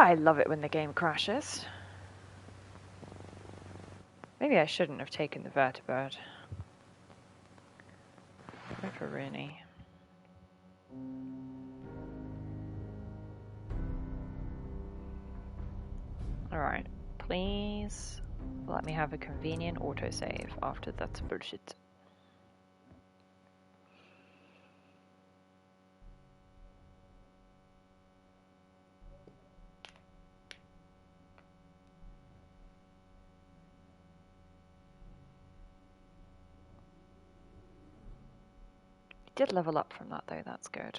I love it when the game crashes. Maybe I shouldn't have taken the vertibird. Go for Rooney. Alright, please let me have a convenient autosave after that bullshit. Did level up from that though, that's good.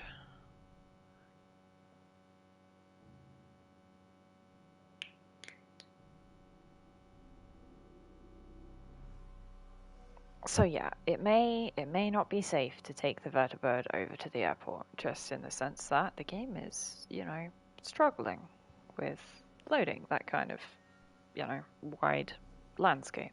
So yeah, it may not be safe to take the vertibird over to the airport, just in the sense that the game is, you know, struggling with loading that kind of, you know, wide landscape.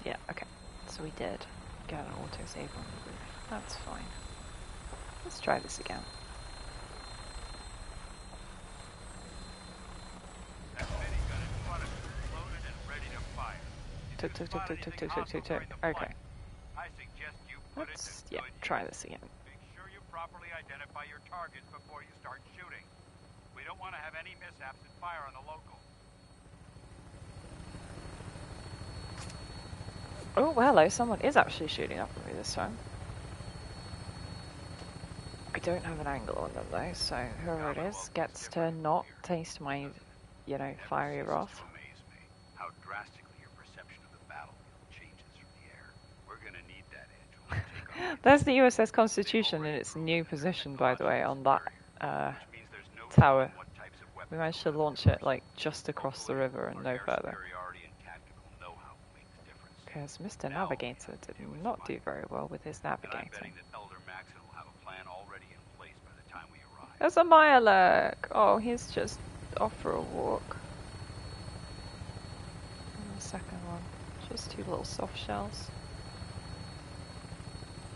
Yeah, okay. So we did get an autosave on the roof. That's fine. Let's try this again. Tick, tick, tick, tick, tick, tick, tick, tick, tick. Okay. Let's, yeah, try this again. Make sure you properly identify your targets before you start shooting. We don't want to have any mishaps and fire on the local. Oh, well, hello, someone is actually shooting up at me this time. I don't have an angle on them though, so whoever it is gets to not taste my, you know, fiery wrath. How drastically your perception of the battlefield changes from the air. We're gonna need that edge when we take on. There's the USS Constitution in its new position, by the way, on that tower. We managed to launch it like just across the river and no further. Because Mr. Navigator did not do very well with his navigating. There's a Mirelurk! Oh, he's just off for a walk. And the second one, just two little soft shells.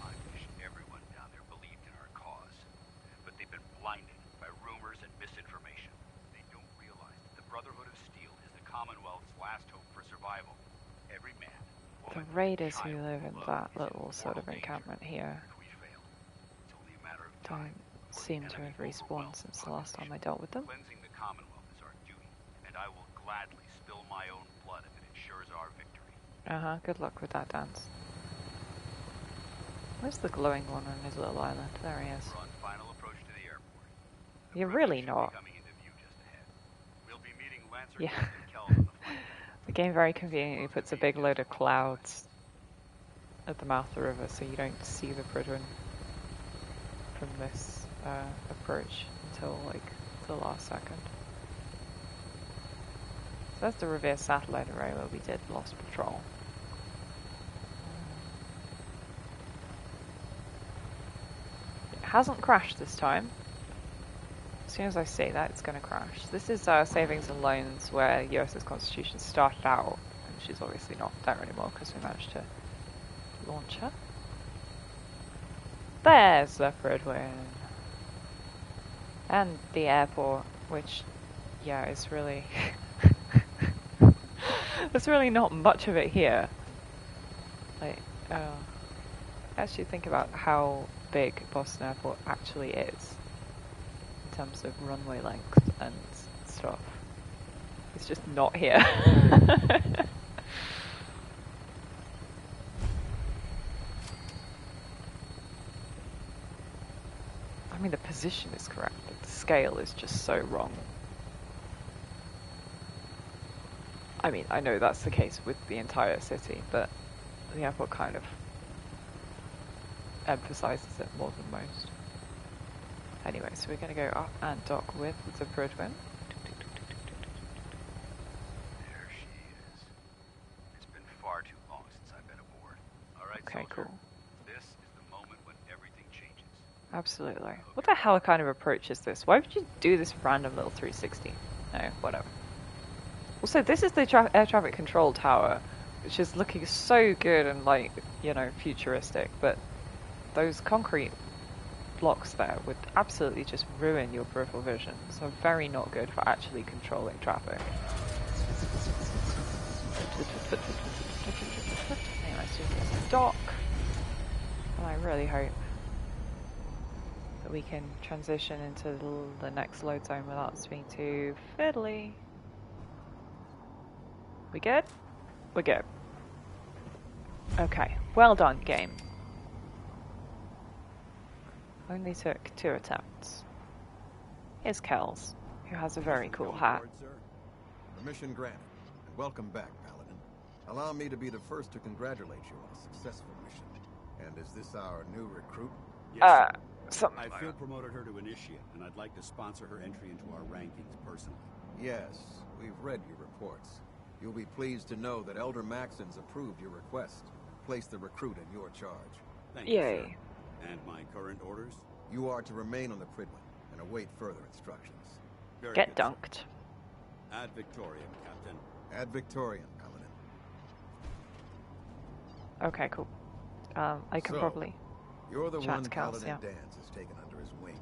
I wish everyone down there believed in our cause, but they've been blinded by rumors and misinformation. They don't realize that the Brotherhood of Steel is the Commonwealth's last hope for survival. Every man. The raiders who live in that little sort of encampment here don't seem to have respawned since the last time I dealt with them. Cleansing the Commonwealth is our duty, and I will gladly spill my own blood if it ensures our victory. Good luck with that dance. Where's the glowing one on his little island? There he is. We're on final approach to the airport. You're really not. Coming into view just ahead. We'll be meeting Lancer Yeah. Captain Kells on the flight. The game very conveniently puts a big load of clouds at the mouth of the river, so you don't see the Prydwen from this approach until like the last second. So that's the Revere satellite array where we did Lost Patrol. It hasn't crashed this time. As soon as I say that, it's going to crash. This is Savings and Loans, where USS Constitution started out, and she's obviously not there anymore because we managed to launch her. There's the Prydwen. And the airport, which, yeah, is really... There's really not much of it here. Like, actually think about how big Boston Airport actually is in terms of runway length and stuff. It's just not here. I mean, the position is correct, but the scale is just so wrong. I mean, I know that's the case with the entire city, but the airport kind of emphasizes it more than most. Anyway, so we're going to go up and dock with the Prydwen. There she is. It's been far too long Absolutely. What the hell kind of approach is this? Why would you do this random little 360? No, whatever. Also, this is the air traffic control tower, which is looking so good and, like, you know, futuristic, but those concrete blocks there would absolutely just ruin your peripheral vision, so very not good for actually controlling traffic. Anyway, so there's a dock, and I really hope that we can transition into the next load zone without this being too fiddly. We good? We're good. Okay, well done, game. Only took 2 attempts. Here's Kells, who has a very cool hat. Permission granted, and welcome back, Paladin. Allow me to be the first to congratulate you on a successful mission. And is this our new recruit? Yes, Something I like feel that. promoted her to initiate, and I'd like to sponsor her entry into our rankings personally. Yes, we've read your reports. You'll be pleased to know that Elder Maxon's approved your request. Place the recruit in your charge. Thank you, Yay. sir. And my current orders? You are to remain on the Pridwin and await further instructions. Very Get good, sir. dunked. Ad Victoriam, Captain. Ad Victoriam, Paladin. Okay, cool. I can So, probably... You're the Chat one to Kells, Paladin yeah. Dance has taken under his wing.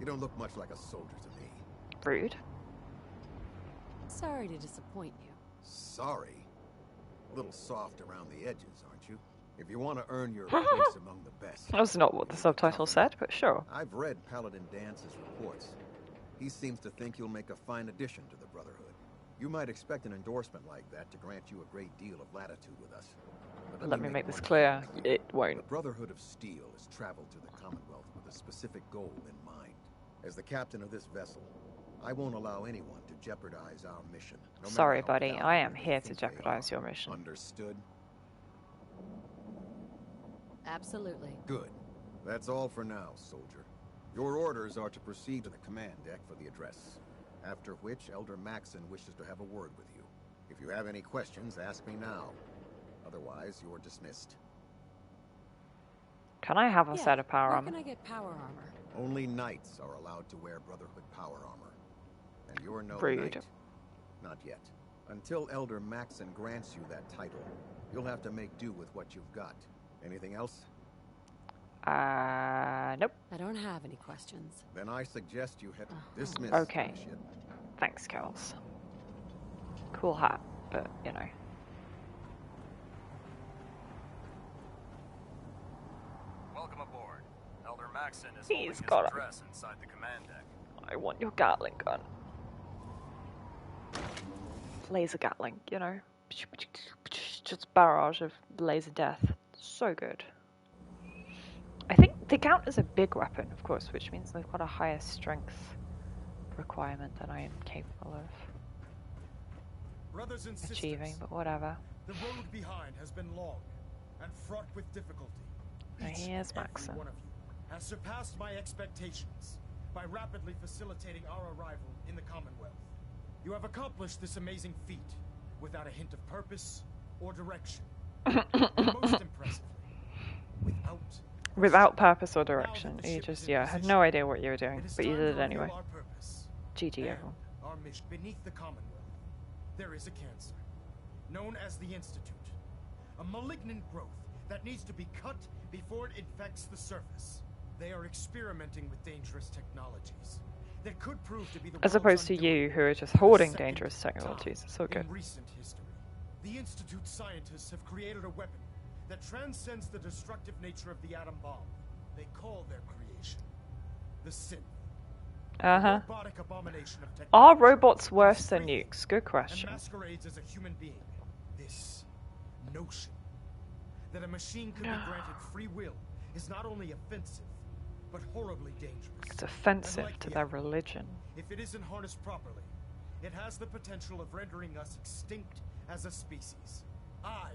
You don't look much like a soldier to me. Rude. Sorry to disappoint you. Sorry? A little soft around the edges, aren't you? If you want to earn your place among the best... That was not what the subtitle said, but sure. I've read Paladin Dance's reports. He seems to think you'll make a fine addition to the Brotherhood. You might expect an endorsement like that to grant you a great deal of latitude with us. But Let me make this one clear. thing clear. It won't. The Brotherhood of Steel has traveled to the Commonwealth with a specific goal in mind. As the captain of this vessel, I won't allow anyone to jeopardize our mission. No matter Sorry, how buddy. I am valuable they here to think they jeopardize are. your mission. Understood? Absolutely. Good. That's all for now, soldier. Your orders are to proceed to the command deck for the address. After which, Elder Maxon wishes to have a word with you. If you have any questions, ask me now. Otherwise, you're dismissed. Can I have a Yeah, set of power where armor? can I get power armor? Only knights are allowed to wear Brotherhood power armor. And you're no Rude. knight. Not yet. Until Elder Maxon grants you that title, you'll have to make do with what you've got. Anything else? Nope. I don't have any questions. Then I suggest you head dismiss. Okay. Initiate. Thanks, Kells. Cool hat, but, you know. Welcome aboard. Elder Maxon is He's holding his got a- address inside the command deck. I want your Gatling gun. Laser Gatling, you know. Just barrage of laser death. So good. I think they count as a big weapon, of course, which means they've got a higher strength requirement than I am capable of Brothers and sisters, achieving, but whatever. the road behind has been long and fraught with difficulty. Now Each here's and every Maxon. one of you has surpassed my expectations by rapidly facilitating our arrival in the Commonwealth. You have accomplished this amazing feat without a hint of purpose or direction. And most impressively, Without purpose or Now that direction. the You ship just, is in yeah, had position, no idea what you were doing, it is but you time did to it anyway. reveal our purpose. GG, And everyone. our mission beneath the Commonwealth, there is a cancer known as the Institute, a malignant growth that needs to be cut before it infects the surface. They are experimenting with dangerous technologies that could prove to be the As world's opposed to undoing you, who are just for the hoarding second dangerous technologies. time It's all good. In recent history, the Institute scientists have created a weapon that transcends the destructive nature of the atom bomb. They call their creation the synth. Uh-huh. Robotic abomination of technology. Are robots worse It's than free nukes? Good and question. masquerades as a human being. This notion that a machine could be granted free will is not only offensive, but horribly dangerous. It's offensive Unlike to the their other, religion. if it isn't harnessed properly, it has the potential of rendering us extinct as a species. I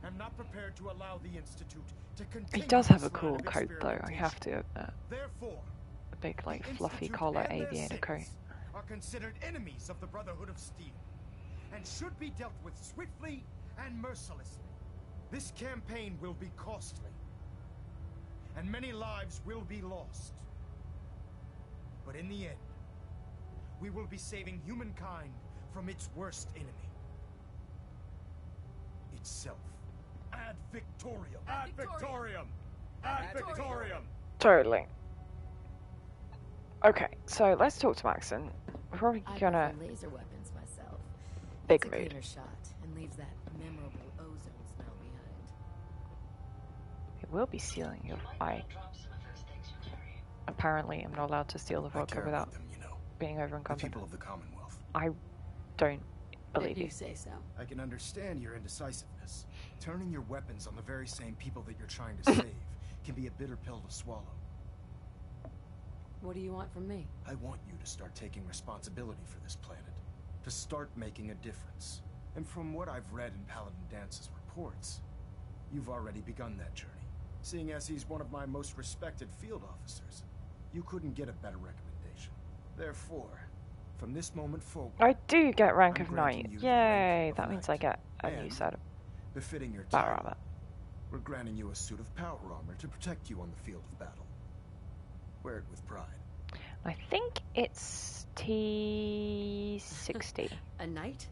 am not prepared to allow the Institute to continue. He does have a this cool line of coat, though. I have experimentation. to admit. Therefore, A big, like, the fluffy Institute collar and their aviator coat. sins are considered enemies of the Brotherhood of Steel and should be dealt with swiftly and mercilessly. This campaign will be costly, and many lives will be lost. But in the end, we will be saving humankind from its worst enemy. Itself. Ad Victoriam! Ad Victoriam! Ad Victoriam! Totally. Okay, so let's talk to Maxon. We're probably I gonna prefer laser weapons myself. big It's a mood. cleaner shot and leaves that memorable ozone smell behind. It will be stealing your bike. Apparently, I'm not allowed to steal the I vodka care without about them, you know. being over The encumbered. people of the Commonwealth. I don't believe If you. you say so. I can understand your indecisiveness. Turning your weapons on the very same people that you're trying to save can be a bitter pill to swallow. What do you want from me? I want you to start taking responsibility for this planet. To start making a difference. And from what I've read in Paladin Dance's reports, you've already begun that journey. Seeing as he's one of my most respected field officers, you couldn't get a better recommendation. Therefore, from this moment forward, I do get rank I'm of granting knight. you the Yay! rank That of means knight. I get a new And, set of befitting your battle title, armor. we're granting you a suit of power armor to protect you on the field of battle. Wear it with pride. I think it's T60. A knight?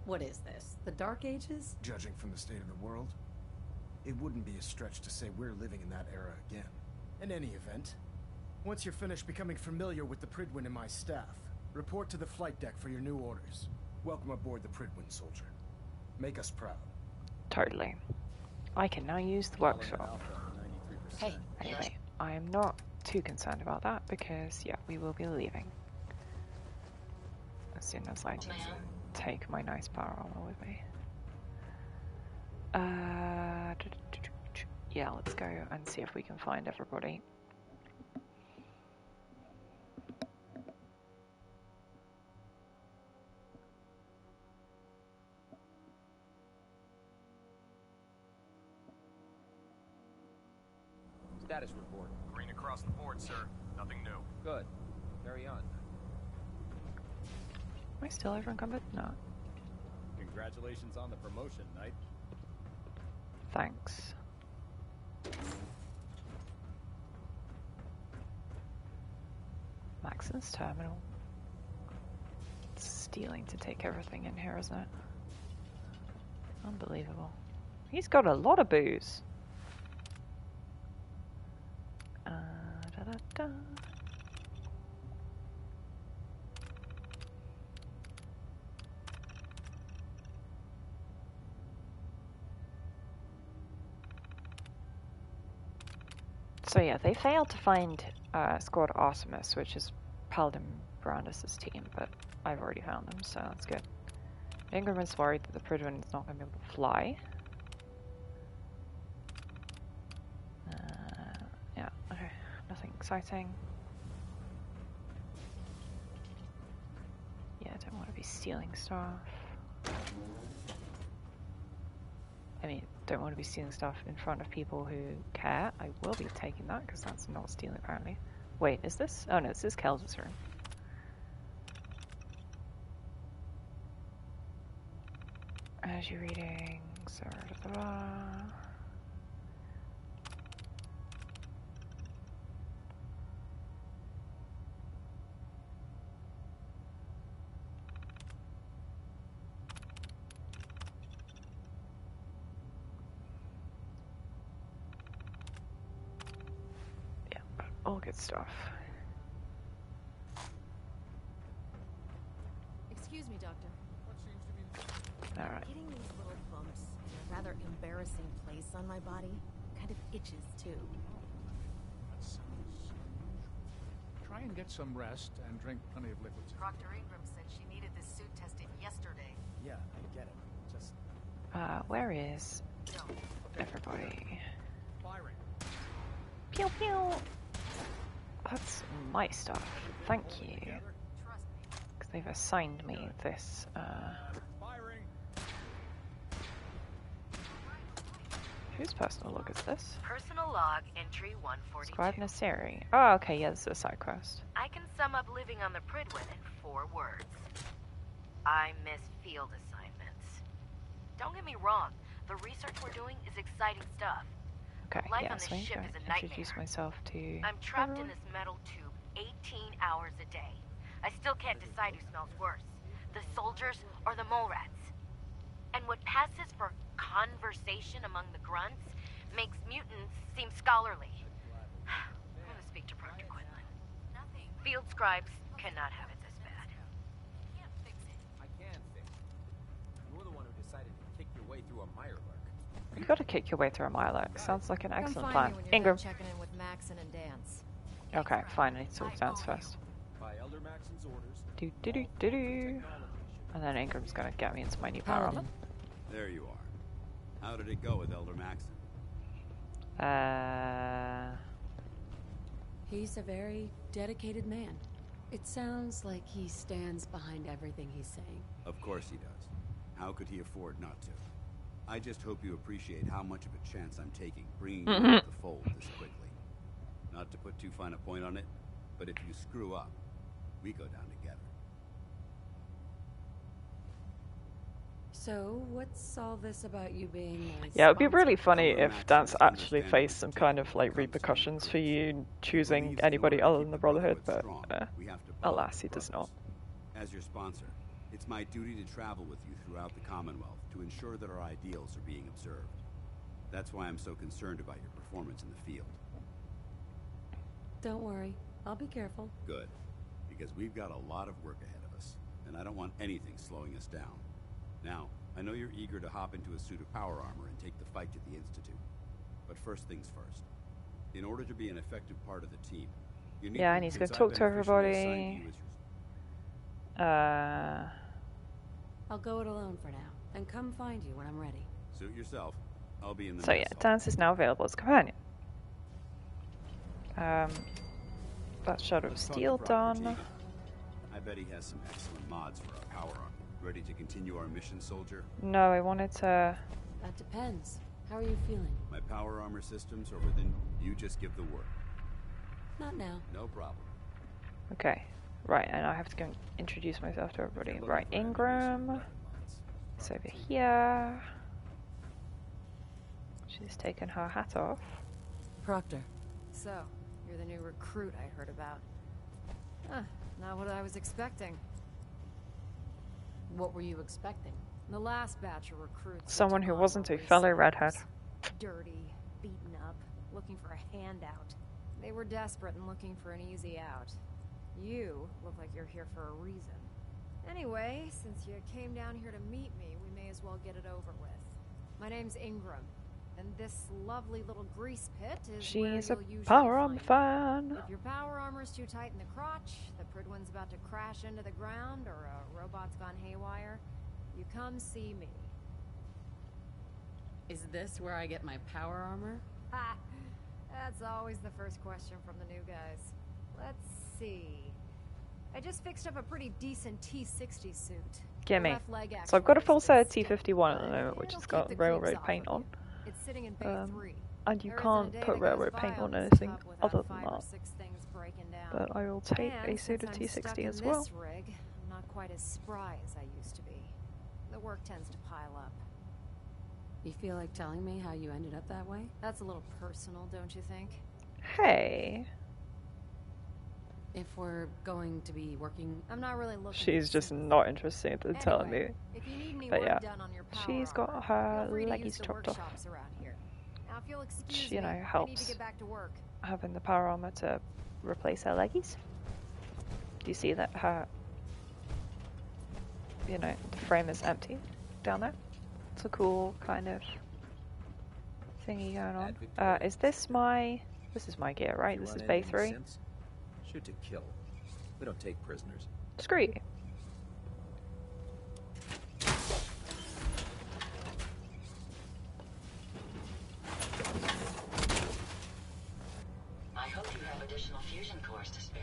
What is this? The Dark Ages? Judging from the state of the world, it wouldn't be a stretch to say we're living in that era again. In any event, once you're finished becoming familiar with the Pridwin and my staff, report to the flight deck for your new orders. Welcome aboard the Pridwin, soldier. Make us proud. Totally. I can now use the workshop. Hey, Anyway, I am not too concerned about that because, yeah, we will be leaving as soon as I take my nice power armor with me. Yeah, let's go and see if we can find everybody. Status report. Green across the board, sir. Nothing new. Good. Carry on. Am I still over encumbered? No. Congratulations on the promotion, Knight. Thanks. Maxon's terminal. It's stealing to take everything in here, isn't it? Unbelievable. He's got a lot of booze. Da-da-da. So yeah, they failed to find Squad Artemis, which is Paladin Brandis' team, but I've already found them, so that's good. Ingram's worried that the Pridwin is not going to be able to fly. Yeah, okay, nothing exciting. Yeah, I don't want to be stealing stuff. I mean, don't want to be stealing stuff in front of people who care. I will be taking that, because that's not stealing, apparently. Wait, is this? Oh no, this is Kelder's room. As you're reading, so yeah, all good stuff. Excuse me, Doctor. Alright. Getting these little bumps in a rather embarrassing place on my body kind of itches too. That sounds... Try and get some rest and drink plenty of liquids. Dr. Ingram said she needed this suit tested yesterday. Yeah, I get it. Just Where is everybody? firing. Pew pew! That's my stuff. Thank you. Trust me. Because they've assigned me this, Firing. whose personal log is this? Personal log entry 142. Scribe Nasiri. Oh, okay, yeah, this is a side quest. I can sum up living on the Pridwin in 4 words. I miss field assignments. Don't get me wrong, the research we're doing is exciting stuff. Okay, Life yeah, on this so I'm ship going is to a introduce nightmare. myself to I'm trapped in everyone. this metal tube 18 hours a day. I still can't decide who smells worse, the soldiers or the mole rats. And what passes for conversation among the grunts makes mutants seem scholarly. I want to speak to Proctor Quinlan. Field scribes cannot have it this bad. I can fix it. You're the one who decided to kick your way through a mirelurk. You gotta kick your way through a Mirelurk. Sounds like an Come excellent find plan. me when you're Ingram. done checking in with Maxon and Dance. Okay, fine, I need to talk to Dance first. By Elder Maxon's orders. Do do do do do. And then Ingram's gonna get me into my new power armor. There you are. How did it go with Elder Maxon? He's a very dedicated man. It sounds like he stands behind everything he's saying. Of course he does. How could he afford not to? I just hope you appreciate how much of a chance I'm taking bringing you into the fold this quickly. Not to put too fine a point on it, but if you screw up, we go down together. So, what's all this about you being my Yeah, it'd be really sponsor? funny if Dance actually faced some kind of like repercussions for you choosing anybody other than the Brotherhood, but alas, he does not. As your sponsor, it's my duty to travel with you throughout the Commonwealth to ensure that our ideals are being observed. That's why I'm so concerned about your performance in the field. Don't worry, I'll be careful. Good, because we've got a lot of work ahead of us, and I don't want anything slowing us down. Now, I know you're eager to hop into a suit of power armor and take the fight to the Institute. But first things first. In order to be an effective part of the team, you need Yeah, I need to go talk to everybody. I'll go it alone for now, and come find you when I'm ready. Suit yourself. I'll be in the So yeah, Dance is now available as a companion. That's Shadow of Steel done. I bet he has some excellent mods for our power armor. Ready to continue our mission, soldier? No, I wanted to... That depends. How are you feeling? My power armor systems are within. You just give the word. Not now. No problem. Okay, right, and I have to go and introduce myself to everybody. Right, Ingram. It's over here. She's taken her hat off. Proctor. So, you're the new recruit I heard about. Huh, not what I was expecting. What were you expecting? The last batch of recruits... Someone who wasn't a fellow redhead. Dirty, beaten up, looking for a handout. They were desperate and looking for an easy out. You look like you're here for a reason. Anyway, since you came down here to meet me, we may as well get it over with. My name's Ingram, and this lovely little grease pit is She's where a you'll usually power armor find me. fan. If your power armor's too tight in the crotch, the Pridwin's about to crash into the ground, or a robot's gone haywire, you come see me. Is this where I get my power armor? Ha! That's always the first question from the new guys. Let's see. I just fixed up a pretty decent T-60 suit. Gimme. Left leg So I've got a full actuator's set of been T51 at the stiff, moment, but which has it'll got keep the railroad creeps off paint of on. you. It's sitting in bay 3. And you There isn't a can't day put that railroad goes paint by on this anything tub without other than 5 or that. 6 things breaking down. But I will take And a suit of since I'm stuck T60 in as well. this rig, I'm not quite as spry as I used to be. The work tends to pile up. You feel like telling me how you ended up that way? That's a little personal, don't you think? Hey. If we're going to be working... I'm not really looking. She's just not interested in telling me. If you need any But work yeah, done on your power she's got armor, her feel free to use leggies the chopped off. workshops around here. Now, if you'll excuse Which, you know, me, I need to helps get back to work. having the power armor to replace her leggies. Do you see that her, you know, the frame is empty down there? It's a cool kind of thingy going on. Is this my... This is my gear, right? This is Bay 3? Shoot to kill. We don't take prisoners. Screw you. I hope you have additional fusion cores to spare.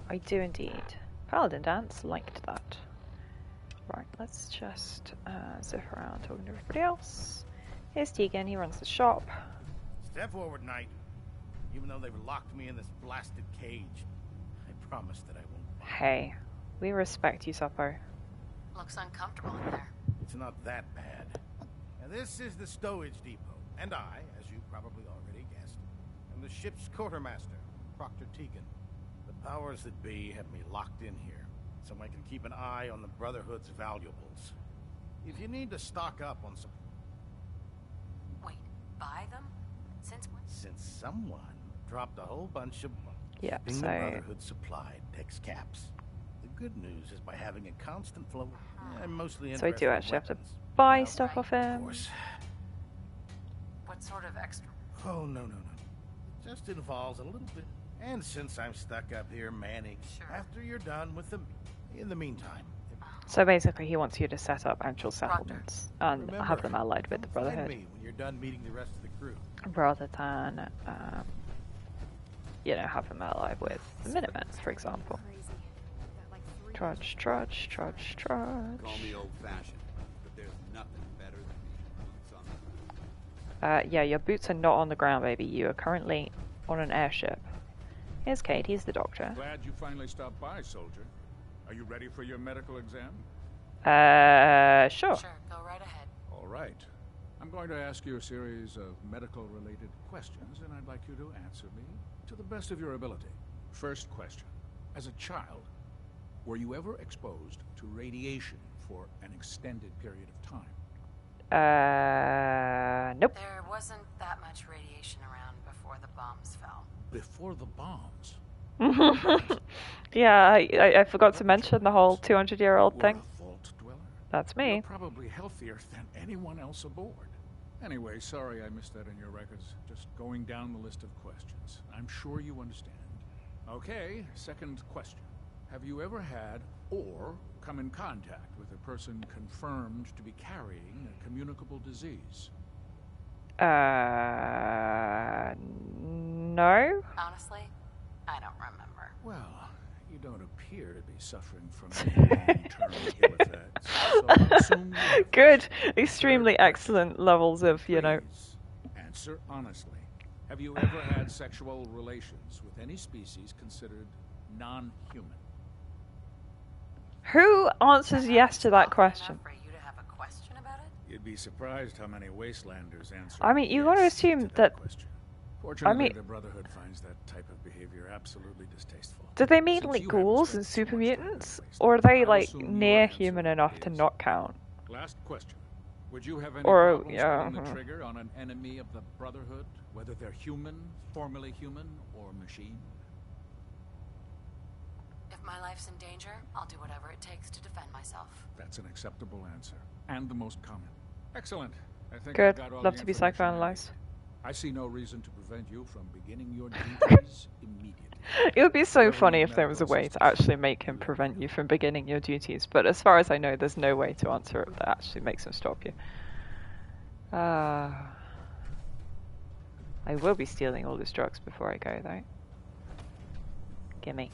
I do indeed. Paladin Dance liked that. Right, let's just zip around talking to everybody else. Here's Tegan, he runs the shop. Step forward, Knight. Even though they've locked me in this blasted cage, I promise that I won't bite. Hey, we respect you, Suppo. Looks uncomfortable in there. It's not that bad. Now, this is the stowage depot. And I, as you probably already guessed, am the ship's quartermaster, Proctor Tegan. The powers that be have me locked in here, so I can keep an eye on the Brotherhood's valuables. If you need to stock up on some... Wait, buy them? Since when? Since someone dropped a whole bunch of... Yeah, the so... Brotherhood supplied Dex caps. The good news is by having a constant flow... I'm mostly So we do interested in actually have to weapons. buy stuff off Of him. course. What sort of extra? Oh, no. It just involves a little bit. And since I'm stuck up here manning, after you're done with them, in the meantime... So basically he wants you to set up actual settlements and Remember, have them allied with the find Brotherhood. me when you're done meeting the rest of the crew. Rather than, you know, have them allied with the Minutemen, for example. Trudge. Call me old-fashioned, but there's nothing better than being boots on the ground. Yeah, your boots are not on the ground, baby. You are currently on an airship. Here's Kate, he's the doctor. Glad you finally stopped by, soldier. Are you ready for your medical exam? Sure. Sure, go right ahead. All right. I'm going to ask you a series of medical-related questions, and I'd like you to answer me to the best of your ability. First question. As a child, were you ever exposed to radiation for an extended period of time? Nope. There wasn't that much radiation around before the bombs fell. Before the bombs? Yeah, I forgot to mention the whole 200-year-old thing. A vault dweller? That's me. You're probably healthier than anyone else aboard. Anyway, sorry I missed that in your records. Just going down the list of questions. I'm sure you understand. Okay, second question. Have you ever had or come in contact with a person confirmed to be carrying a communicable disease? No? Honestly, I don't remember. Well, you don't appear to be suffering from any long-term ill effects, so I'll assume you have. Good. Extremely excellent levels of, you know... Please, answer honestly. Have you ever had sexual relations with any species considered non-human? Who answers yes to that question? For you to have a question about it? You'd be surprised how many wastelanders answer. I mean, you yes gotta assume to that... question. Fortunately, I mean, the Brotherhood finds that type of behavior absolutely distasteful. do they mean Since like you haven't ghouls spent and so super much time in mutants? the wasteland, Or are they I'll like assume your near answer human enough to is not count? Last question. Would you have any Or, problems yeah, pulling the trigger on an enemy of the Brotherhood, whether they're human, formerly human, or machine? If my life's in danger, I'll do whatever it takes to defend myself. That's an acceptable answer, and the most common. Excellent. I think Good. I got all Love the to be information I need. psychoanalyzed. I see no reason to prevent you from beginning your duties immediately. It would be so Whatever funny your if there was a medical way to assistance actually make him prevent you from beginning your duties, but as far as I know, there's no way to answer it that actually makes him stop you. I will be stealing all his drugs before I go, though. Gimme.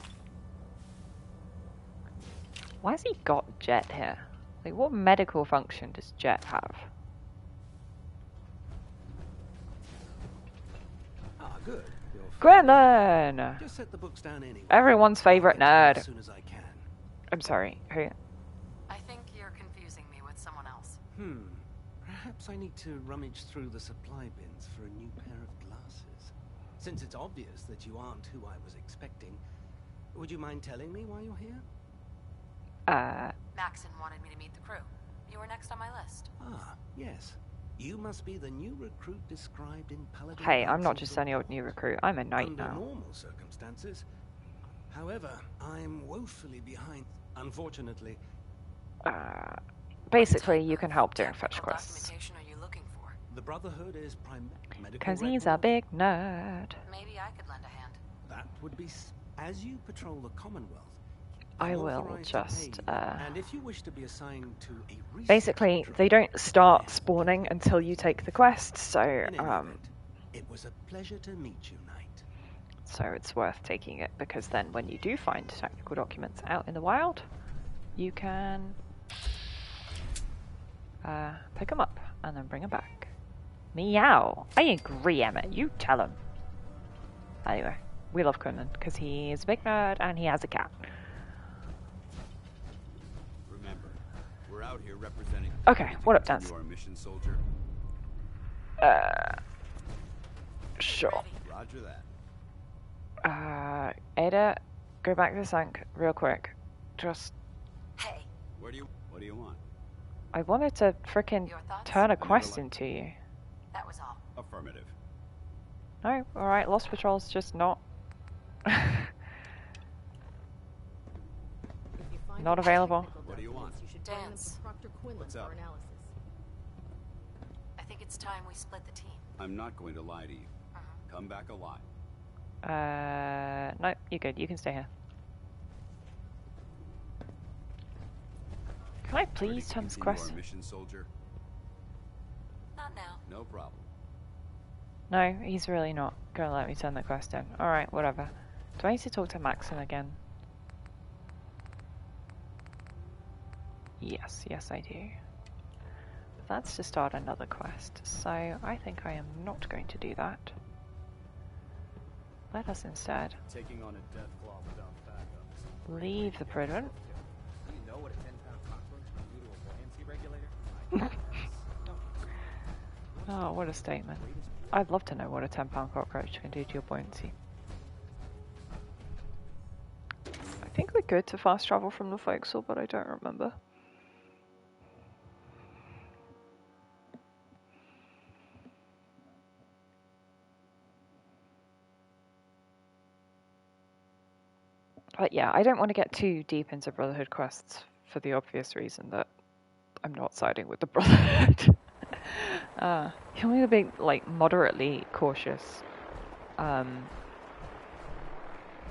Why has he got Jet here? Like, what medical function does Jet have? Ah, good. Gremlin! Just set the books down anyway. Everyone's favorite nerd. As soon as I can. I'm sorry, who? I think you're confusing me with someone else. Perhaps I need to rummage through the supply bins for a new pair of glasses. Since it's obvious that you aren't who I was expecting, would you mind telling me why you're here? Maxon wanted me to meet the crew. You were next on my list. Ah, yes. You must be the new recruit described in Paladin. Hey, I'm not just any old new recruit. I'm a knight Under now. normal circumstances. However, I'm woefully behind. Unfortunately. Basically, you can help during fetch What quests. documentation are you looking for? The Brotherhood is medical Because he's a records. big nerd. Maybe I could lend a hand. That would be as you patrol the Commonwealth. I I'm will authorized to just, pay you, and if you wish to be assigned to a research basically, patrol, they don't start spawning until you take the quest, so, in any event, it was a pleasure to meet you, Knight. so it's worth taking it, because then when you do find technical documents out in the wild, you can pick them up and then bring them back. Meow! I agree, Emmett. You tell him. Anyway, we love Conan, because he's a big nerd and he has a cat. Remember, we're out here representing. Okay, what up, Dance? Our mission, soldier. Sure. Roger that. Ada, go back to the sink real quick. Just. Hey. What do you want? I wanted to frickin' turn a quest into you. That was all. Affirmative. No, alright, Lost Patrol's just not. Not available. What do you want? Dance. What's up? I think it's time we split the team. I'm not going to lie to you. Come back alive. No, you're good. You can stay here. Can I please turn this quest? Our mission, soldier? Not now. No problem. No, he's really not gonna let me turn the quest in. Alright, whatever. Do I need to talk to Maxon again? Yes, yes I do. But that's to start another quest, so I think I am not going to do that. Let us instead Taking on a death claw without backup. leave the prison. Do you know what a 10-pound cockroach can do to a buoyancy regulator? Oh, what a statement. I'd love to know what a 10-pound cockroach can do to your buoyancy. I think we're good to fast travel from the forecastle, but I don't remember. But yeah, I don't want to get too deep into Brotherhood quests for the obvious reason that I'm not siding with the Brotherhood. You need to be like moderately cautious,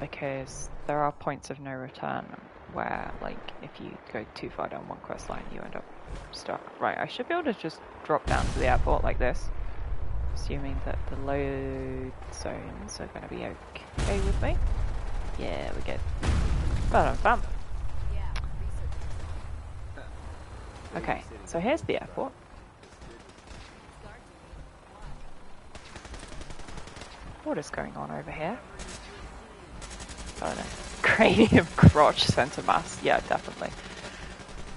because there are points of no return where, like, if you go too far down one quest line, you end up stuck. Right, I should be able to just drop down to the airport like this, assuming that the load zones are going to be okay with me. Yeah, we're good. Bam. Okay, so here's the airport. What is going on over here? Oh no. Cranium crotch center mass. Yeah, definitely.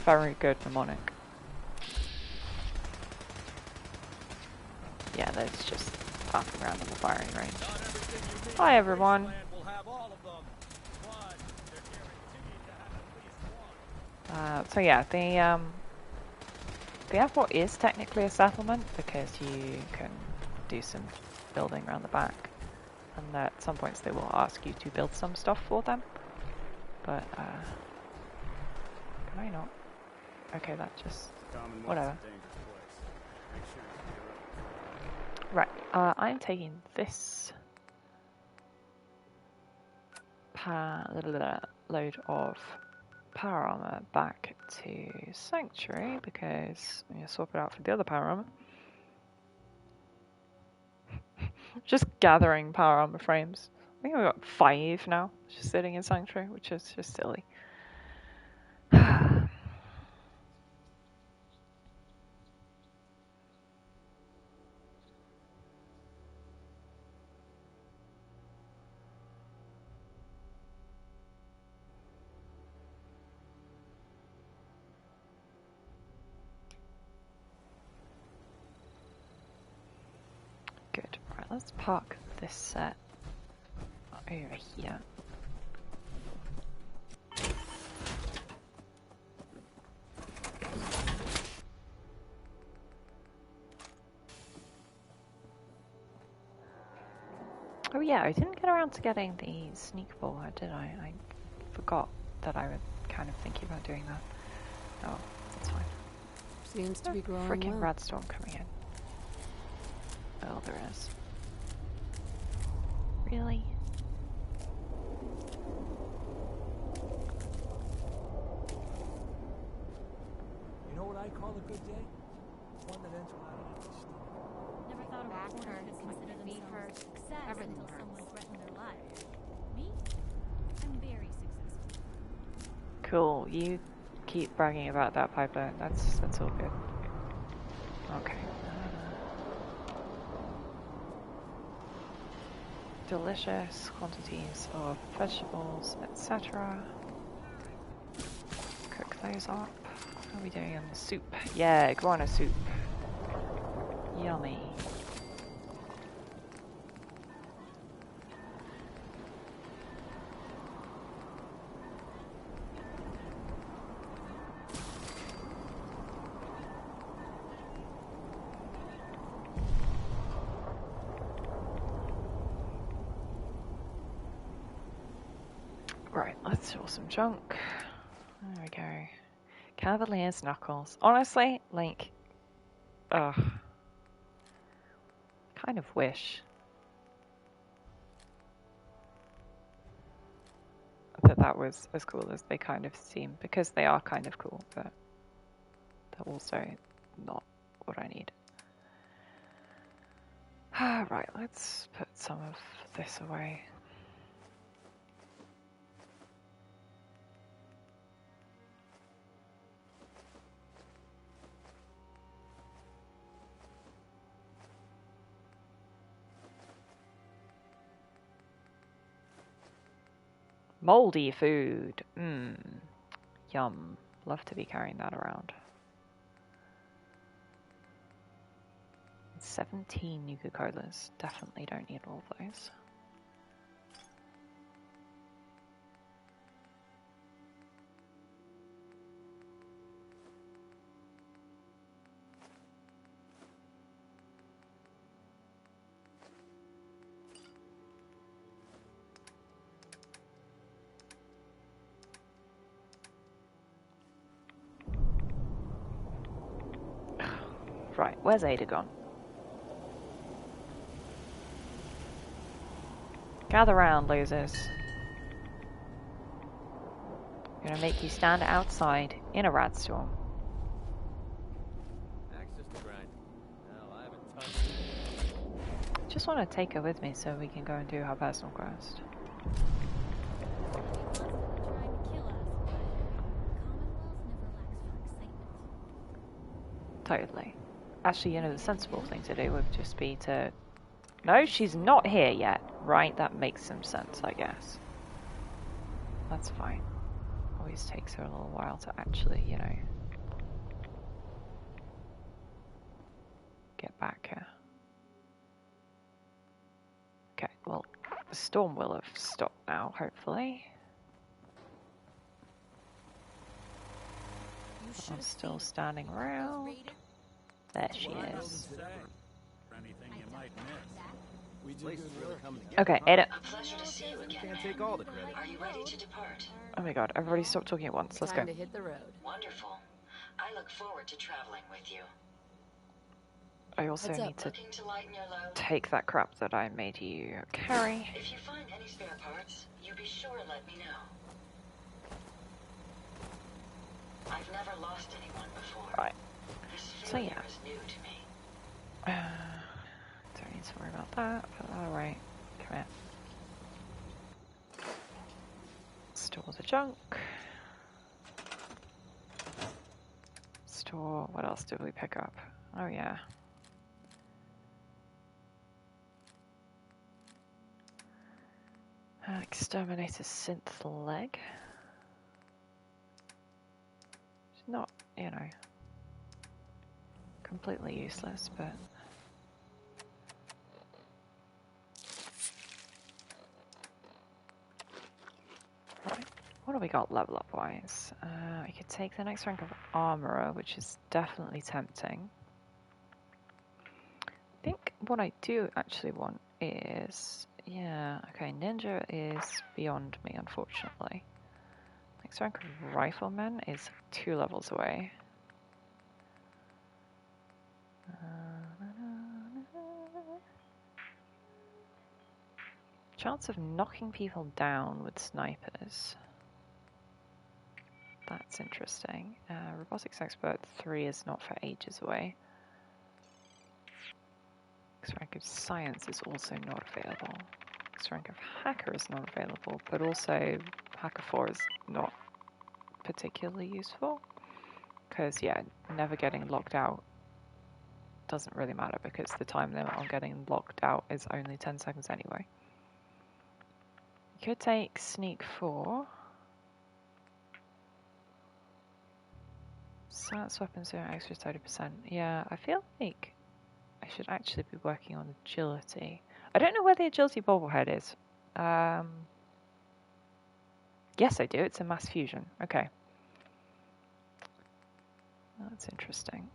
Very good mnemonic. Yeah, that's just passing around in the firing range. Hi everyone. So yeah, the airport is technically a settlement because you can do some building around the back, and at some points they will ask you to build some stuff for them. But can I not? Okay, that just whatever. Right, I'm taking this load of power armor back to Sanctuary because I'm going to swap it out for the other power armor. Just gathering power armor frames. I think I've got 5 now, just sitting in Sanctuary, which is just silly. Good. Right, let's park this set over here. Oh yeah, I didn't get around to getting the sneak baller, did I? I forgot that I was kind of thinking about doing that. Oh, that's fine. Seems to be growing Freaking well. red storm coming in. Oh, there is. Really? You know what I call a good day? One that ends without any storm. Never thought a reporter could consider themselves a success until someone threatened their life. Me? I'm very successful. Cool. You keep bragging about that pipeline. That's all good. Okay. Delicious quantities of vegetables, etc. Cook those up. How are we doing on the soup? Yeah, iguana soup. Yummy. Right, let's draw some junk. There we go. Cavalier's Knuckles. Honestly, like, ugh. Kind of wish that was as cool as they kind of seem, because they are kind of cool, but they're also not what I need. Right, let's put some of this away. Moldy food. Yum. Love to be carrying that around. 17 Nuka-Colas. Definitely don't need all of those. Right, where's Ada gone? Gather round, losers. I'm gonna make you stand outside in a rat storm. Access to grind. Hell, I haven't touched. Just want to take her with me so we can go and do her personal quest. Totally. Actually, you know, the sensible thing to do would just be to... No, she's not here yet. Right, that makes some sense, I guess. That's fine. Always takes her a little while to actually, you know, get back here. Okay, well, the storm will have stopped now, hopefully. I'm still standing around. There she is. Okay, Ada. A pleasure to see you again. Can't take all the credit. Are you ready to depart? Oh my god, everybody stop talking at once. Let's go. Time to hit the road. Wonderful. I look forward to traveling with you. I also Heads up. need to Looking to lighten your load? take that crap that I made you carry. If you find any spare parts, you be sure and let me know. I've never lost anyone before. Right. This So feeling yeah. is new to me. Don't need to worry about that. Put that away. Come here. Store the junk. Store. What else did we pick up? Oh yeah. Exterminator synth leg. It's not, you know, completely useless, but right. What do we got level up wise? I could take the next rank of armorer, which is definitely tempting. I think what I do actually want is, yeah, okay, ninja is beyond me, unfortunately. Next rank of rifleman is 2 levels away. Chance of knocking people down with snipers. That's interesting. Robotics expert 3 is not for ages away. Next rank of science is also not available. Next rank of hacker is not available, but also hacker 4 is not particularly useful. Because, yeah, never getting locked out doesn't really matter because the time limit on getting locked out is only 10 seconds anyway. You could take sneak 4. Science weapons are extra 30%. Yeah, I feel like I should actually be working on agility. I don't know where the agility bobblehead is. Yes, I do. It's a mass fusion. Okay. That's interesting.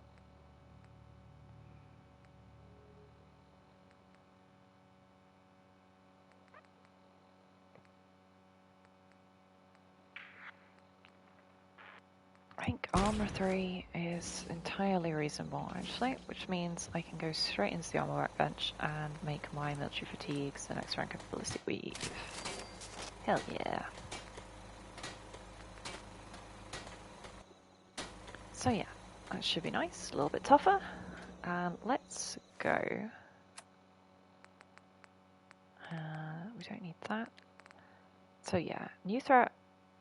I think armor 3 is entirely reasonable, actually, which means I can go straight into the armor workbench and make my military fatigues the next rank of ballistic weave. Hell yeah. So yeah, that should be nice, a little bit tougher. Let's go. We don't need that. So yeah, new threat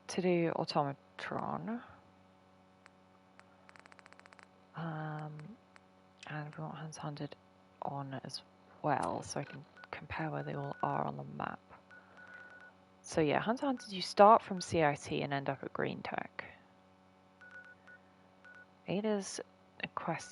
to do automatron. And we want Hands Hunted on as well, so I can compare where they all are on the map. So yeah, Hands Hunted, you start from CIT and end up at Green Tech. Ada's quest is